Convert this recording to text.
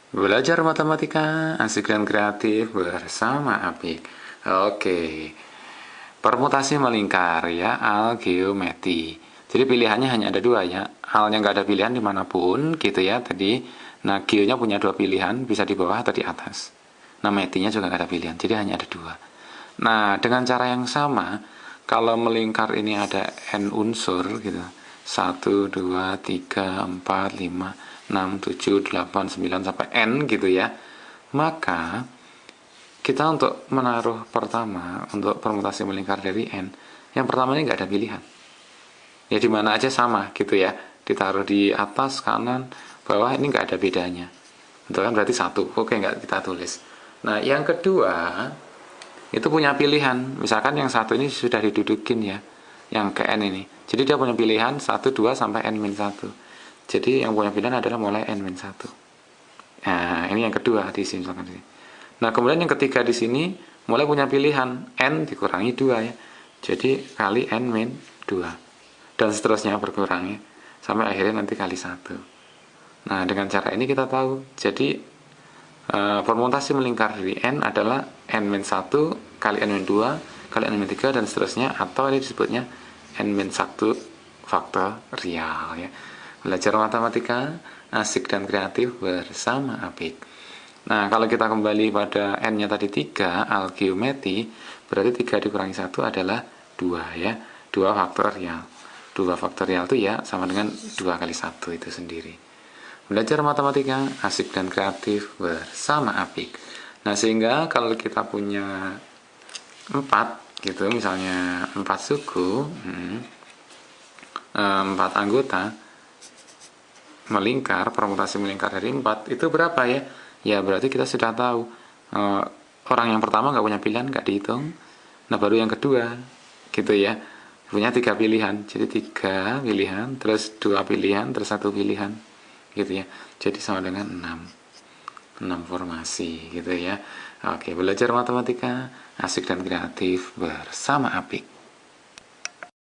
Belajar matematika asik dan kreatif bersama Apik. Oke, permutasi melingkar ya, algeometri. Jadi pilihannya hanya ada dua ya. Alnya nggak ada pilihan dimanapun gitu ya tadi. Nah, geonya punya dua pilihan, bisa di bawah atau di atas. Nah, metinya juga nggak ada pilihan, jadi hanya ada dua. Nah, dengan cara yang sama, kalau melingkar ini ada n unsur gitu. 1, 2, 3, 4, 5, 6, 7, 8, 9 sampai n gitu ya. Maka kita untuk menaruh pertama untuk permutasi melingkar dari n, yang pertama ini nggak ada pilihan. Ya di mana aja sama gitu ya. Ditaruh di atas, kanan, bawah ini nggak ada bedanya. Itu kan berarti satu. Oke, nggak kita tulis. Nah, yang kedua itu punya pilihan. Misalkan yang satu ini sudah didudukin ya, yang ke n ini. Jadi dia punya pilihan 1, 2 sampai n-1. Jadi yang punya pilihan adalah mulai n-1. Nah, ini yang kedua di sini misalkan sini. Nah, kemudian yang ketiga di sini mulai punya pilihan n dikurangi 2 ya. Jadi kali n-2. Dan seterusnya berkurang ya. Sampai akhirnya nanti kali 1. Nah, dengan cara ini kita tahu. Jadi permutasi melingkar dari n adalah n-1 kali n-2 kali n-3 dan seterusnya, atau ini disebutnya n-1 faktorial ya. Belajar matematika asik dan kreatif bersama Apik. Nah, kalau kita kembali pada n-nya tadi 3, algeometri, berarti 3 dikurangi 1 adalah 2 ya. 2 faktorial. 2 faktorial itu ya sama dengan 2 kali 1 itu sendiri. Belajar matematika asik dan kreatif bersama Apik. Nah, sehingga kalau kita punya 4 gitu, misalnya 4 suku, 4 anggota melingkar, permutasi melingkar dari 4 itu berapa ya? Ya berarti kita sudah tahu. Orang yang pertama nggak punya pilihan, nggak dihitung. Nah, baru yang kedua gitu ya, punya 3 pilihan. Jadi 3 pilihan, terus 2 pilihan, terus 1 pilihan gitu ya. Jadi sama dengan 6 formasi gitu ya. Oke, belajar matematika asik dan kreatif bersama Apik.